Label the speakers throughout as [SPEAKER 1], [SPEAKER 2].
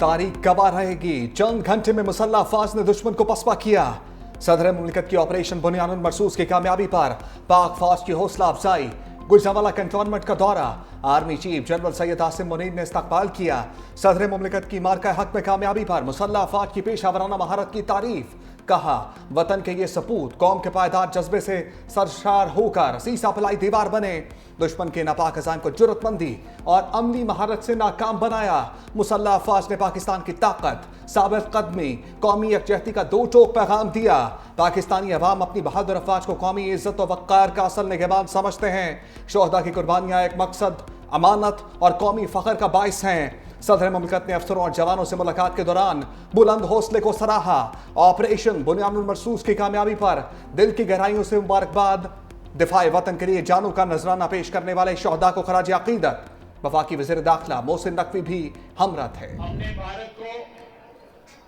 [SPEAKER 1] तारीख गवाह रहेगी। चंद घंटे में मुसल्लह अफवाज ने दुश्मन को पसपा किया। सदर मुमलिकत की ऑपरेशन बुनियानुल मरसूस की कामयाबी पर पाक फौज की हौसला अफजाई। गुजरांवाला कंटोनमेंट का दौरा, army chief general Syed Asim Munir ने इस्तकबाल किया। सदर मुमलिकत की मार्का हक में कामयाबी पर मुसल्लह अफवाज की पेशावराना महारत की तारीफ। कहा, वतन के ये सपूत कौम के पायदार जज्बे से सरशार होकर सीसा पलाई दीवार बने। दुश्मन के नापाक अज़ाम को जुर्रतमंदी और अमली महारत से नाकाम बनाया। मुसल्लह अफवाज ने पाकिस्तान की ताकत, साबित कदमी, कौमी यकजहती का दो टोक पैगाम दिया। पाकिस्तानी अवाम अपनी बहादुर अफवाज को कौमी इज्जत और वक़ार का असल निगहबान समझते हैं। शोहदा की कुर्बानियाँ एक मकसद, अमानत और कौमी फ़ख्र का बाइस हैं। सदर मुमलिकत ने अफसरों और जवानों से मुलाकात के दौरान बुलंद हौसले को सराहा। ऑपरेशन बुनियानुल मरसूस की कामयाबी पर दिल की गहराइयों से मुबारकबाद। दिफाए वतन के लिए जानों का नजराना पेश करने वाले शोहदा को खराज अकीदत। वफाकी वज़ीर दाखिला मोहसिन नकवी भी हमरह थे।
[SPEAKER 2] हमने भारत को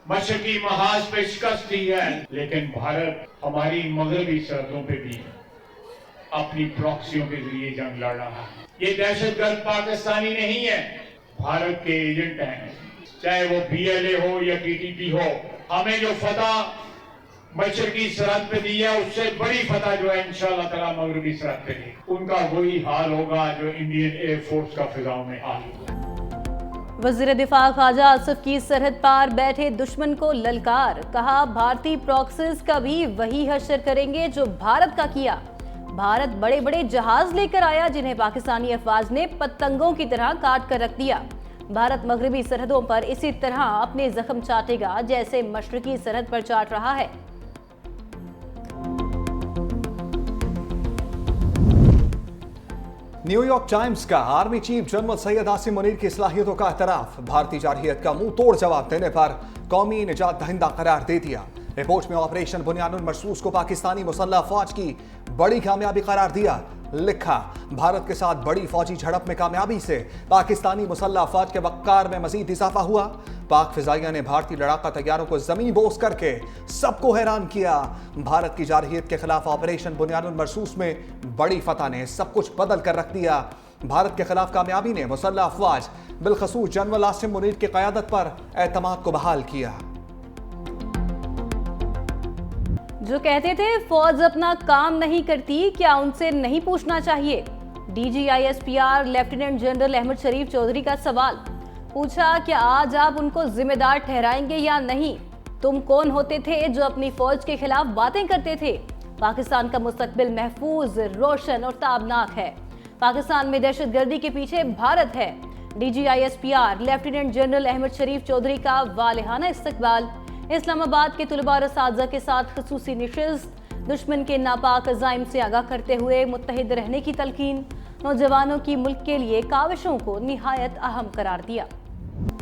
[SPEAKER 2] मशरकी महाज पे शिकस्त दी है, लेकिन भारत हमारी मगरबी सरहदों पे भी अपनी प्रॉक्सियों के जरिए जंग लड़ रहा है। ये दहशतगर्द पाकिस्तानी नहीं है, भारत के एजेंट हैं। चाहे वो BLA हो या TTP हो, हमें जो फतह मशरकी सरहद पे दी है, उससे बड़ी फतह जो है इंशाअल्लाह ताला मगरबी सरहद पे दी। उनका वही हाल होगा जो इंडियन एयर फोर्स का फिजाओं में हाल होगा।
[SPEAKER 3] वज़ीर दिफा ख्वाजा आसिफ की सरहद पार बैठे दुश्मन को ललकार। कहा, भारतीय प्रॉक्सीज का भी वही हश्र करेंगे जो भारत का किया। भारत बड़े बड़े जहाज लेकर आया जिन्हें पाकिस्तानी अफवाज ने पतंगों की तरह काट कर रख दिया। भारत मगरबी सरहदों पर इसी तरह अपने जख्म चाटेगा जैसे मशरकी सरहद पर चाट रहा है।
[SPEAKER 1] न्यूयॉर्क टाइम्स का army chief general Syed Asim Munir की सलाहियतों का एतराफ। भारतीय जारहियत का मुंह तोड़ जवाब देने पर कौमी निजात दहिंदा करार दे दिया। रिपोर्ट में ऑपरेशन बुनियानुल मरसूस को पाकिस्तानी मुसल्लह अफवाज की बड़ी कामयाबी करार दिया। लिखा, भारत के साथ बड़ी फौजी झड़प में कामयाबी से पाकिस्तानी मुसल्लह अफवाज के वक़ार में मजीद इजाफा हुआ। पाक फिजाइया ने भारतीय लड़ाका तैयारों को जमीन बोस करके सबको हैरान किया। भारत की जारहियत के खिलाफ ऑपरेशन बुनियानुल मरसूस में बड़ी फतह ने सब कुछ बदल कर रख दिया। भारत के खिलाफ कामयाबी ने मुसल्लह अफवाज बिलखसूस जनरल आसिम मुनीर की क़यादत पर एतमाद को बहाल किया।
[SPEAKER 3] जो कहते थे फौज अपना काम नहीं करती, क्या उनसे नहीं पूछना चाहिए? DGISPR लेफ्टिनेंट जनरल अहमद शरीफ चौधरी का सवाल। पूछा, क्या आज आप उनको जिम्मेदार ठहराएंगे या नहीं? तुम कौन होते थे जो अपनी फौज के खिलाफ बातें करते थे? पाकिस्तान का मुस्तकबिल महफूज, रोशन और ताबनाक है। पाकिस्तान में दहशतगर्दी के पीछे भारत है। DGISPR लेफ्टिनेंट जनरल अहमद शरीफ चौधरी का वालिहाना इस्तकबाल। इस्लामाबाद के तुलबा और असातिज़ा के साथ खसूसी निशिस्त। दुश्मन के नापाक अज़ाइम से आगाह करते हुए मुत्तहिद रहने की तलकीन। नौजवानों की मुल्क के लिए काविशों को निहायत अहम करार दिया।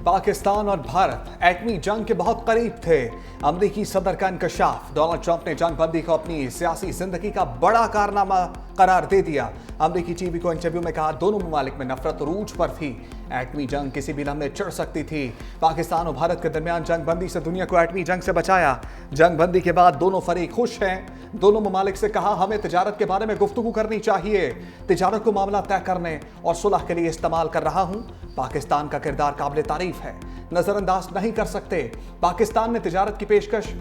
[SPEAKER 1] पाकिस्तान और भारत एटमी जंग के बहुत करीब थे। अमरीकी सदर का इंकशाफ। डोनाल्ड ट्रंप ने जंग बंदी को अपनी सियासी जिंदगी का बड़ा कारनामा करार दे दिया। अमरीकी टीवी को इंटरव्यू में कहा, दोनों ममालिक में नफरत उरूज पर थी। एटमी जंग किसी भी लम्हे चिढ़ सकती थी। पाकिस्तान और भारत के दरमियान जंग बंदी से दुनिया को एटमी जंग से बचाया। जंग बंदी के बाद दोनों फरीक खुश हैं। दोनों ममालिक से कहा, हमें तिजारत के बारे में गुफ्तगू करनी चाहिए। तिजारत को मामला तय करने और सुलह के लिए इस्तेमाल कर रहा हूँ। पाकिस्तान का किरदार काबिल तारीफ है, नजरअंदाज नहीं कर सकते। पाकिस्तान ने तिजारत की पेशकश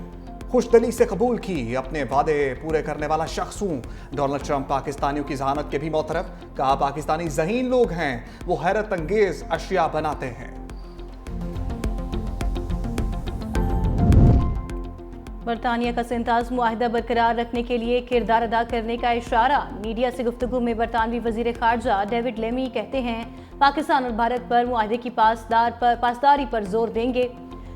[SPEAKER 1] खुशदिली से कबूल की। अपने वादे पूरे करने वाला शख्स हूँ। डोनाल्ड ट्रंप पाकिस्तानियों की जहानत के भी मोतरफ। कहा, पाकिस्तानी ज़हीन लोग हैं, वो हैरत अंगेज अशिया बनाते हैं।
[SPEAKER 3] बरतानिया का सिंताज मुआहिदा बरकरार रखने के लिए किरदार अदा करने का इशारा। मीडिया से गुफ्तगू में बरतानवी वजीर खारजा डेविड लेमी कहते हैं, पाकिस्तान और भारत पर मुआहिदे की पासदारी पर जोर देंगे।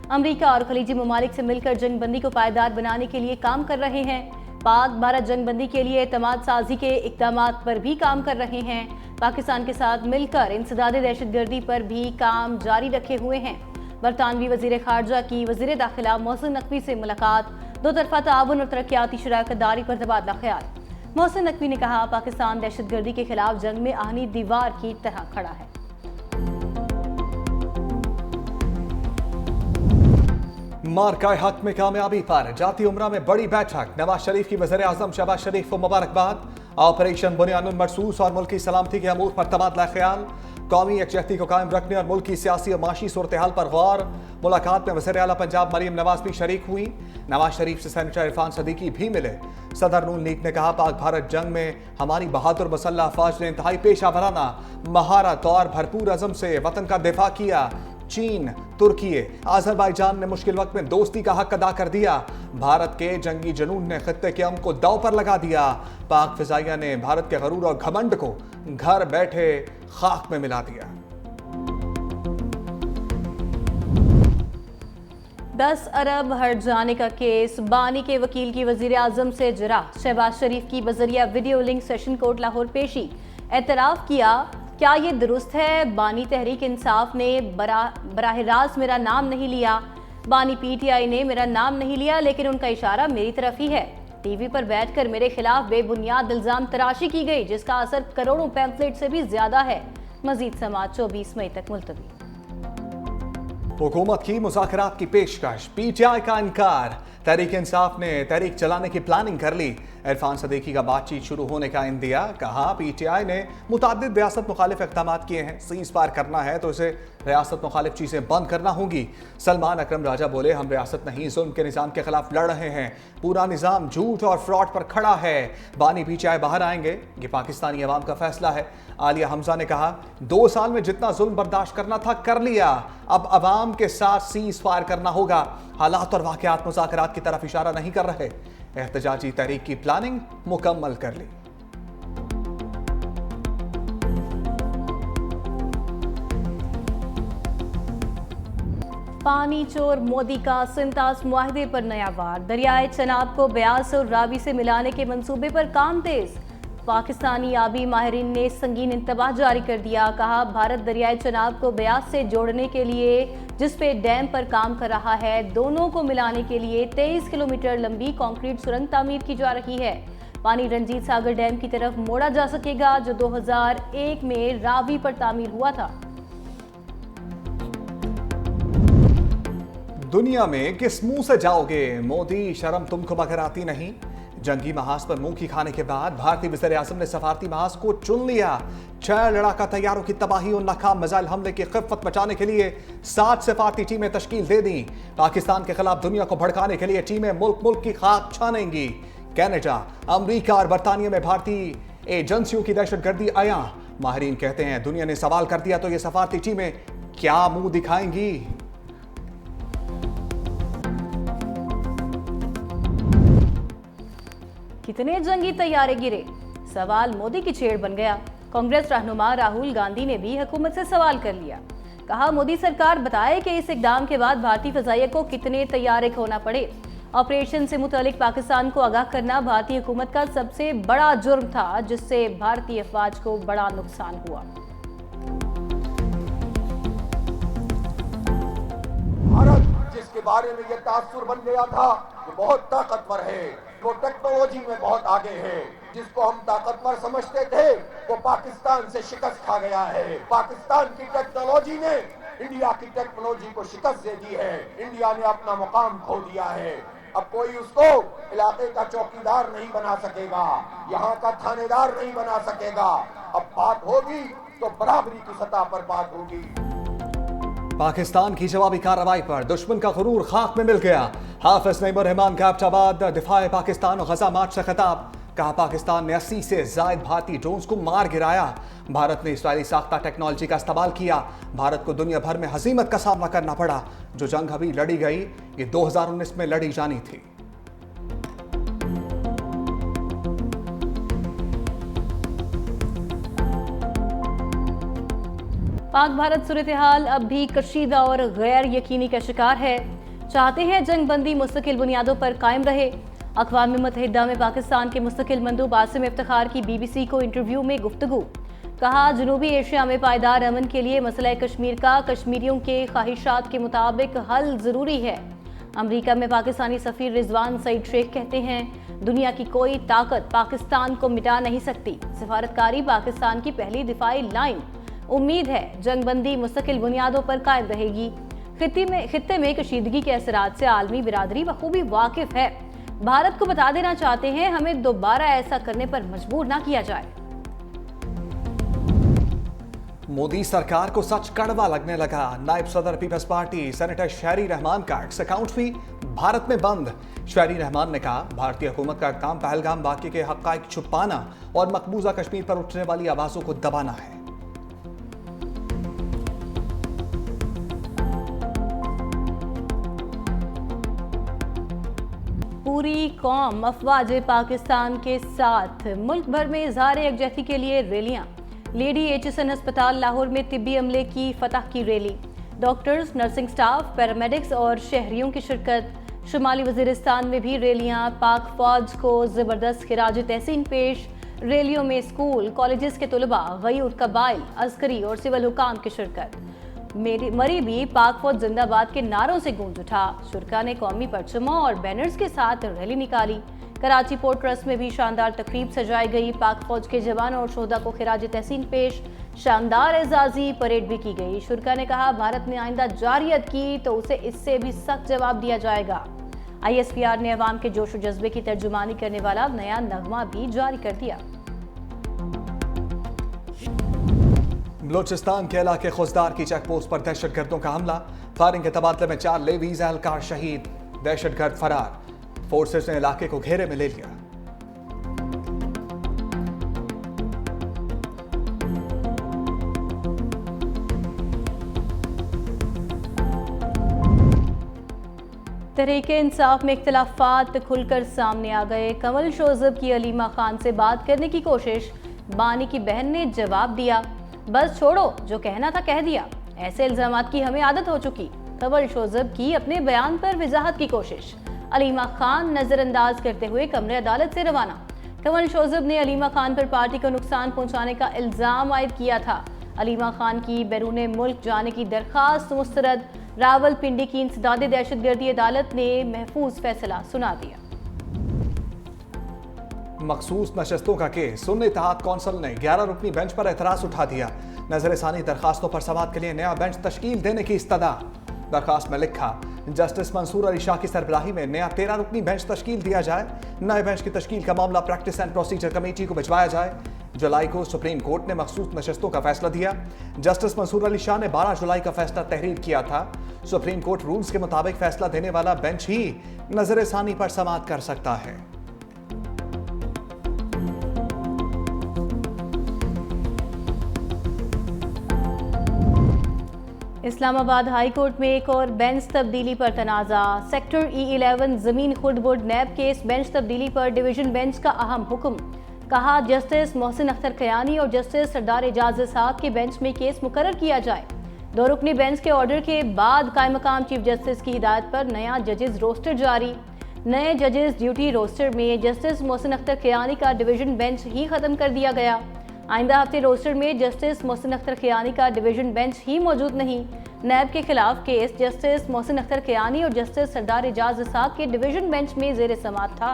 [SPEAKER 3] अमेरिका और खलीजी ममालिक से मिलकर जंग बंदी को पायदार बनाने के लिए काम कर रहे हैं। पाक भारत जंग बंदी के लिए एतमाद साजी के इक़दामात पर भी काम कर रहे हैं। पाकिस्तान के साथ मिलकर इंसदाद दहशतगर्दी पर भी काम जारी रखे हुए हैं। बरतानवी वजीर खारजा की वजीर दाखिला मोहसिन नकवी से मुलाकात। दो तरफा ताउन और तरक्याती शराकतदारी पर तबादला ख्याल। मोहसिन नकवी ने कहा, पाकिस्तान दहशतगर्दी के खिलाफ जंग में आहनी दीवार की तरह खड़ा है।
[SPEAKER 1] मार्का हक में कामयाबी पर जाती उमरा में बड़ी बैठक। नवाज शरीफ की वज़ीर आज़म शहबाज शरीफ को मुबारकबाद। ऑपरेशन बुनियानुल मरसूस और मुल्की सलामती के अमूर पर तबादला ख्याल। قومی یکجہتی کو قائم رکھنے اور ملک کی سیاسی اور معاشی صورتحال پر غور۔ ملاقات میں وزیر اعلیٰ پنجاب مریم نواز بھی شریک ہوئی۔ نواز شریف سے سینیٹر عرفان صدیقی بھی ملے۔ صدر نون لیگ نے کہا پاک بھارت جنگ میں ہماری بہادر مسلح افواج نے انتہائی پیشہ ورانہ مہارت اور بھرپور عزم سے وطن کا دفاع کیا۔ چین، ترکی، آذربائیجان نے مشکل وقت میں دوستی کا حق ادا کر دیا۔ بھارت کے جنگی جنون نے خطے کے امن کو داؤ پر لگا دیا۔ پاک فضائیہ نے بھارت کے غرور اور گھمنڈ کو گھر بیٹھے خاک میں ملا دیا۔
[SPEAKER 3] 10 ارب ہٹ جانے کا کیس، بانی کے وکیل کی وزیر اعظم سے جرح، شہباز شریف کی بذریعہ video link session court Lahore پیشی۔ اعتراف کیا، کیا یہ درست ہے بانی تحریک انصاف نے براہ راست میرا نام نہیں لیا، بانی پی ٹی آئی نے میرا نام نہیں لیا، لیکن ان کا اشارہ میری طرف ہی ہے۔ ٹی وی پر بیٹھ کر میرے خلاف بے بنیاد الزام تراشی کی گئی جس کا اثر کروڑوں پیمفلیٹ سے بھی زیادہ ہے۔ مزید سماعت 24 مئی تک ملتوی۔
[SPEAKER 1] حکومت کی مذاکرات کی پیشکش، پی ٹی آئی کا انکار۔ تحریک انصاف نے تحریک چلانے کی پلاننگ کر لی۔ عرفان صدیقی کا بات چیت شروع ہونے کا اندیا، کہا پی ٹی آئی نے متعدد ریاست مخالف اقدامات کیے ہیں، سیز فائر کرنا ہے تو اسے ریاست مخالف چیزیں بند کرنا ہوں گی۔ سلمان اکرم راجہ بولے ہم ریاست نہیں ظلم کے نظام کے خلاف لڑ رہے ہیں، پورا نظام جھوٹ اور فراڈ پر کھڑا ہے۔ بانی پی ٹی آئی باہر آئیں گے، یہ پاکستانی عوام کا فیصلہ ہے۔ عالیہ حمزہ نے کہا 2 سال میں جتنا ظلم برداشت کرنا تھا کر لیا، اب عوام کے ساتھ سیز فائر کرنا ہوگا۔ حالات اور واقعات مذاکرات کی طرف اشارہ نہیں کر رہے۔ احتجاجی تحریک کی پلاننگ مکمل کر لی۔
[SPEAKER 3] پانی چور مودی کا سنتاس معاہدے پر نیا وار، دریائے چناب کو بیاس اور راوی سے ملانے کے منصوبے پر کام تیز۔ پاکستانی آبی ماہرین نے سنگین انتباہ جاری کر دیا، کہا بھارت دریائے چناب کو بیاس سے جوڑنے کے لیے جس پہ ڈیم پر کام کر رہا ہے، دونوں کو ملانے کے لیے 23 کلومیٹر لمبی کانکریٹ سرنگ تعمیر کی جا رہی ہے۔ پانی رنجیت ساگر ڈیم کی طرف موڑا جا سکے گا جو 2001 میں راوی پر تعمیر ہوا تھا۔
[SPEAKER 1] دنیا میں کس منہ سے جاؤ گے مودی، شرم تم کو مگر آتی نہیں۔ جنگی محاذ پر منہ کی کھانے کے بعد بھارتی وزیر اعظم نے سفارتی محاذ کو چن لیا۔ 6 لڑاکا طیاروں کی تباہی اور ناکام میزائل حملے کی خفت مچانے کے لیے 7 سفارتی ٹیمیں تشکیل دے دیں۔ پاکستان کے خلاف دنیا کو بھڑکانے کے لیے ٹیمیں ملک کی خاک چھانیں گی۔ کینیڈا، امریکہ اور برطانیہ میں بھارتی ایجنسیوں کی دہشت گردی عیاں۔ ماہرین کہتے ہیں دنیا نے سوال کر دیا تو یہ سفارتی ٹیمیں کیا منہ دکھائیں گی۔
[SPEAKER 3] کتنے جنگی طیارے گرے؟ سوال مودی کی چھیڑ بن گیا۔ کانگریس رہنما راہل گاندھی نے بھی حکومت سے سوال کر لیا، کہا مودی سرکار بتائے کہ اس اقدام کے بعد بھارتی فضائیہ کو کتنے طیارے کھونا پڑے۔ آپریشن سے متعلق پاکستان کو آگاہ کرنا بھارتی حکومت کا سب سے بڑا جرم تھا جس سے بھارتی افواج کو بڑا نقصان ہوا۔
[SPEAKER 4] بھارت جس کے بارے میں یہ تاثر بن گیا تھا وہ بہت طاقتور ہے، وہ ٹیکنالوجی میں بہت آگے ہے، جس کو ہم طاقتور سمجھتے تھے وہ پاکستان سے شکست کھا گیا ہے۔ پاکستان کی ٹیکنالوجی نے انڈیا کی ٹیکنالوجی کو شکست دے دی ہے، انڈیا نے اپنا مقام کھو دیا ہے۔ اب کوئی اس کو علاقے کا چوکیدار نہیں بنا سکے گا، یہاں کا تھانے دار نہیں بنا سکے گا۔ اب بات ہوگی تو برابری کی سطح پر بات ہوگی۔
[SPEAKER 1] پاکستان کی جوابی کارروائی پر دشمن کا غرور خاک میں مل گیا۔ حافظ نعیم الرحمان کا ایبٹ آباد دفاع پاکستان اور غزہ مارچ سے خطاب، کہا پاکستان نے 80 سے زائد بھارتی ڈرونز کو مار گرایا۔ بھارت نے اسرائیلی ساختہ ٹیکنالوجی کا استعمال کیا۔ بھارت کو دنیا بھر میں ہزیمت کا سامنا کرنا پڑا۔ جو جنگ ابھی لڑی گئی یہ 2019 میں لڑی جانی تھی۔
[SPEAKER 3] پاک بھارت صورتحال اب بھی کشیدہ اور غیر یقینی کا شکار ہے۔ چاہتے ہیں جنگ بندی مستقل بنیادوں پر قائم رہے۔ اقوام متحدہ میں پاکستان کے مستقل مندوب عاصم افتخار کی بی بی سی کو انٹرویو میں گفتگو، کہا جنوبی ایشیا میں پائیدار امن کے لیے مسئلہ کشمیر کا کشمیریوں کے خواہشات کے مطابق حل ضروری ہے۔ امریکہ میں پاکستانی سفیر رضوان سعید شیخ کہتے ہیں دنیا کی کوئی طاقت پاکستان کو مٹا نہیں سکتی۔ سفارتکاری پاکستان کی پہلی دفاعی لائن۔ امید ہے جنگ بندی مستقل بنیادوں پر قائم رہے گی۔ خطے میں کشیدگی کے اثرات سے عالمی برادری بخوبی واقف ہے۔ بھارت کو بتا دینا چاہتے ہیں ہمیں دوبارہ ایسا کرنے پر مجبور نہ کیا جائے۔
[SPEAKER 1] मोदी सरकार को सच कड़वा लगने लगा। नायब सदर पीपल्स पार्टी सेनेटर शहरी रहमान का एक्स अकाउंट भी भारत में बंद। शहरी रहमान ने कहा, भारतीय हुकूमत का काम पहलगाम वाक़ये के हक़ाइक़ छुपाना और मकबूजा कश्मीर पर उठने वाली आवाज़ों को दबाना है।
[SPEAKER 3] पूरी कौम अफवाज पाकिस्तान के साथ मुल्क भर में इज़हार यकजहती के लिए रैलियां। लेडी एचएसएन अस्पताल लाहौर में तिब्बी अमले की फतह की rally. Doctors, nursing staff, paramedics और शहरियों की शिरकत। शुमाली वज़ीरिस्तान में भी रैलियां। पाक फौज को ज़बरदस्त खिराज तहसीन पेश। रैलियों में स्कूल, कॉलेजेस के तलबा, गयूर कबाइल, अस्करी और सिविल हुकाम की शिरकत। मरी भी पाक फौज जिंदाबाद के नारों से गूंज उठा। शुरका ने कौमी परचमों और बैनर्स के साथ रैली निकाली। कराची पोर्ट ट्रस्ट में भी शानदार तकरीब सजाई गई। पाक फौज के जवानों और शोहदा को खिराज तहसीन पेश। शानदार एजाजी परेड भी की गई। शुरका ने कहा, भारत ने आइंदा जारियत की तो उसे इससे भी सख्त जवाब दिया जाएगा। ISPR ने अवाम के जोश व जज्बे की तर्जुमानी करने वाला नया नगमा भी जारी कर दिया।
[SPEAKER 1] बलोचिस्तान के इलाके खुजदार की चेक पोस्ट पर दहशतगर्दों का हमला। फायरिंग के तबादले में 4 लेवीज एहलकार शहीद। दहशतगर्द फरार। फोर्सेस ने इलाके को घेरे में ले लिया।
[SPEAKER 3] तहरीके इंसाफ में इख्तिलाफात खुलकर सामने आ गए। कमल शोजब की अलीमा खान से बात करने की कोशिश। बानी की बहन ने जवाब दिया, बस छोड़ो, जो कहना था कह दिया। ऐसे इल्जामात की हमें आदत हो चुकी। कमल शोजब की अपने बयान पर वजाहत की कोशिश। अलीमा खान नजरअंदाज करते हुए कमरे अदालत से रवाना। कमल शोजब ने अलीमा खान पर पार्टी को नुकसान पहुंचाने का इल्जाम आयद किया था। अलीमा खान की बैरून मुल्क जाने की दरखास्त मुस्तरद। रावलपिंडी की इंसदादे दहशतगर्दी अदालत ने महफूज फैसला सुना दिया।
[SPEAKER 1] मखसूस नशस्तों का केस सुनने इत्तेहाद कौंसिल ने 11 रुकनी बेंच पर एतराज उठा दिया। नजरसानी दरखास्तों पर समाअत के लिए नया बेंच तश्कील देने की इस्तदा। दरखास्त में लिखा, जस्टिस मंसूर अली शाह की सरबराही में नया 13 रुकनी बेंच तश्कील दिया जाए। नए बेंच की तश्कील का मामला प्रैक्टिस एंड प्रोसीजर कमेटी को भिजवाया जाए। जुलाई को सुप्रीम कोर्ट ने मखसूस नशस्तों का फैसला दिया। जस्टिस मंसूर अली शाह ने 12 जुलाई का फैसला तहरीर किया था। सुप्रीम कोर्ट रूल्स के मुताबिक फैसला देने वाला बेंच ही नजरसानी पर समाअत कर सकता है।
[SPEAKER 3] इस्लामाबाद हाई कोर्ट में एक और बेंच तब्दीली पर तनाज़ा। सेक्टर E11 जमीन खुर्द बोर्ड नैब केस बेंच तब्दीली पर डिवीजन बेंच का अहम हुक्म। कहा, जस्टिस मोहसिन अख्तर खयानी और जस्टिस सरदार एजाज साहब के बेंच में केस मुकर्रर किया जाए। 2 रुकनी बेंच के ऑर्डर के बाद कायम मकाम चीफ जस्टिस की हिदायत पर नया जजेस रोस्टर जारी। नए जजेस ड्यूटी रोस्टर में जस्टिस मोहसिन अख्तर खयानी का डिवीजन बेंच ही खत्म कर दिया गया। आइंदा हफ्ते रोस्टर में जस्टिस मोहसिन अख्तर खयानी का डिवीजन बेंच ही मौजूद नहीं। नैब के खिलाफ केस जस्टिस मोहसिन अख्तर खयानी और जस्टिस सरदार एजाज साहब के डिवीजन बेंच में जेर समाअत था।